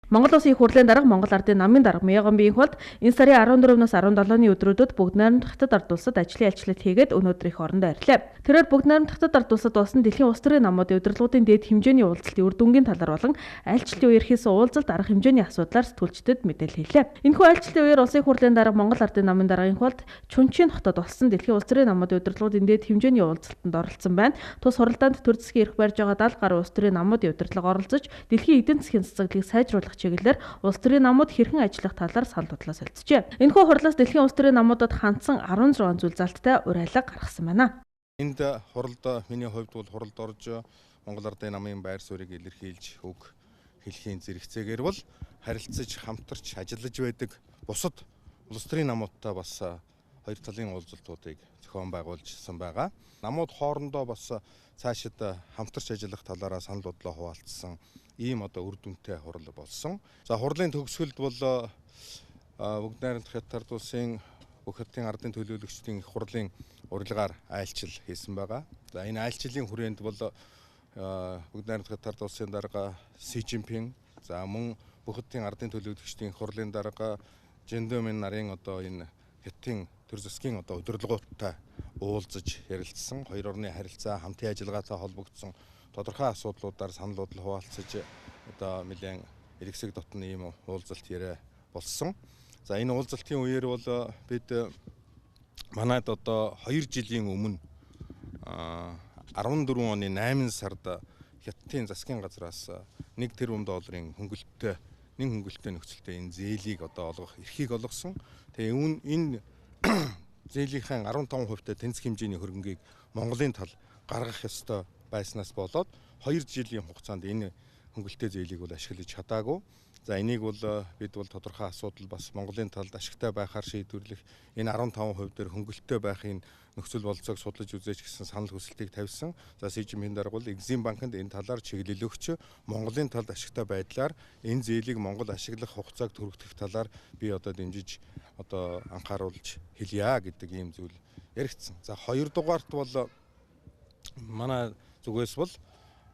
Монгол Улсын их хурлын дарга Монгол Ардын намын дарга Мяган Биенхолд энэ сарын 14-өөс 17-ны өдрүүдэд бүгд найрамдах хятад ард улсад ажлын альчлалт хийгээд өнөөдөр их орондоо ирлээ. Тэрээр бүгд найрамдах хятад ард улсад болсон дэлхийн улс төрийн намуудын удирдлагуудын дээд хэмжээний уулзалтын үр дүнгийн талаар болон альчлалын үеэр хийсэн уулзалт арга хэмжээний асуудлаар сэтгүүлчдэд мэдээлэл хэллээ. Энэхүү альчлалын үеэр Улсын их хурлын дарга Монгол Ардын намын дарга Биенхолд Чүнчийн хотод болсон дэлхийн улс төрийн намуудын удирдлагуудын дээд хэмжээний уулзалтанд оролцсон байна. Тус хуралдаанд төр засгийн эрх барьж байгаа 70 гаруй улс төрийн намуудын удирдлага оролцож дэлхийн эдийн засгийн цэцгэлийг сайжруулах чиглэлээр улс төрийн намууд хэрхэн ажиллах талаар санал бодлоо солилцжээ. Энэхүү хурлаас дэлхийн улс төрийн намуудад хандсан 16 зүйл залттай уриалга гаргасан байна. Энд хуралд миний хувьд бол хуралд орж Монгол Ардын намын байр суурийг илэрхийлж үг хэлхийн зэрэгцээгээр бол харилцаж хамтарч ажиллаж байдаг бусад улс төрийн намуудтай бас хоёр талын уулзалтуудыг зохион байгуулжсан байгаа. Намууд хоорондоо бас цаашид хамтарч ажиллах талаараа санал бодлоо хуваалцсан ийм үр дүнтэй хурал болсон. За хурлын төгсгөлд бол бүгд найрамдах хятад ард улсын бүх хотын ардын төлөөлөгчдийн их хурлын урилгаар айлчил хийсэн байгаа. За энэ айлчлалын хүрээнд бол бүгд найрамдах хятад ард улсын дарга Си Жинпин, за мөн бүх хотын ардын төлөөлөгчдийн их хурлын дарга Жэндомин нарын энэ хятадын төр засгийн удирдлагуудтай уулзаж ярилцсан. Хоёр орны харилцаа хамтын ажиллагаатай холбогдсон тодорхой асуудлуудаар санал бодол хуваалцаж нэлээд эргэсэг дотн ийм уулзалт яриа болсон. За энэ уулзалтын үеэр бол бид манайд 2 жилийн өмнө 14 оны 8 сард Хятадын засгийн газраас 1 тэрбум долларын хөнгөлөлттэй нөхцөлтэй энэ зээлийг олгох эрхийг олгосон. Тэгээ энэ зээлийнхээ 15% тэнцэх хэмжээний хөрөнгийг Монголын тал гаргах ёстой байснаас болоод 2 жилийн хугацаанд энэ хөнгөлөлттэй зээлийг бол ашиглаж чадаагүй. За энийг бол бид тодорхой асуудал бас Монголын талд ашигтай байхаар шийдвэрлэх энэ 15% дээр хөнгөлөлттэй байхын нөхцөл болцоог судлаж үзээч гэсэн санал хүсэлтийг тавьсан. За Си Жинпин дарга бол Экзим банкнд энэ талаар чиглэл өгч Монголын талд ашигтай байдлаар энэ зээлийг Монгол ашиглах хугацааг түргэх талаар би дэмжиж анхааруулж хэлье гэдэг ийм зүйл яригдсан. За хоёрдугаарт бол манай зүгээс бол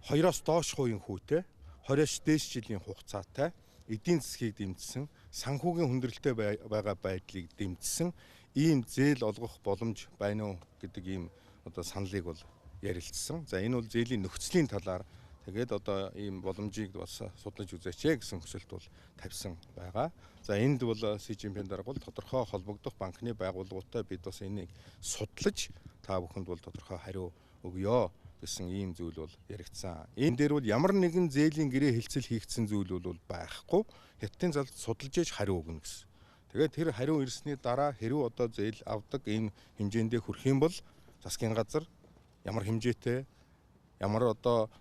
2-оос доош хувийн хүүтэй 20-оос дээш жилийн хугацаатай эдийн засгийг дэмжсэн, санхүүгийн хүндрэлтэй байгаа байдлыг дэмжсэн ийм зээл олгох боломж байна уу гэдэг ийм саналыг бол ярилцсан. За энэ бол зээлийн нөхцөлийн талаар тэгээд ийм боломжийг бас судлаж үзээч гэсэн хүсэлт бол тавьсан байгаа. За энд бол Си Жинпин дарга бол тодорхой холбогдох банкны байгууллагуудтай бид бас энийг судлаж та бүхэнд бол тодорхой хариу өгье гэсэн ийм зүйл бол яригдсан. Энэ дээр бол ямар нэгэн зээлийн гэрээ хэлцэл хийгдсэн зүйл бол байхгүй. Хятадын залд судалж ээж хариу өгнө гэсэн. Тэгээд тэр хариу ирсний дараа хэрв зээл авдаг ийм хэмжээндээ хүрэх юм бол засгийн газар ямар хэмжээтэй ямар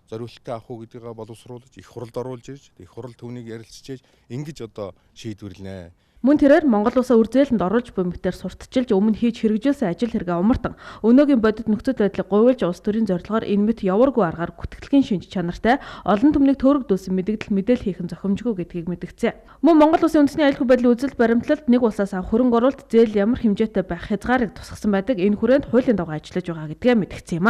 зориулттай авах уу гэдгийг боловсруулж их хуралд оруулж ирж их хурал түүнийг ярилцж ингэж шийдвэрлэнэ. Мөн тэрээр Монгол улсаа үр зээлэнд оруулж буй мэтээр сурталчилж өмнө хийж хэрэгжүүлсэн ажил хэрэг умартан өнөөгийн бодит нөхцөл байдлыг говьлж улс төрийн зорилгоор энэ мэт яваргүй аргаар гүтгэлгийн шинж чанартай олон түмнийг төөрөгдүүлсэн мэдээлэл хийх нь зохимжгүй гэдгийг мэдгцээ. Мөн Монгол улсын үндэсний аюулгүй байдлын үзэл баримтлалд нэг улсаас авах хөрөнгө оруулалт зээл ямар хэмжээтэй байх хязгаарыг тусгасан байдаг. Энэ хүрээнд хуулийн дагуу ажиллаж байгаа гэдгээ мэдгцээ юм а.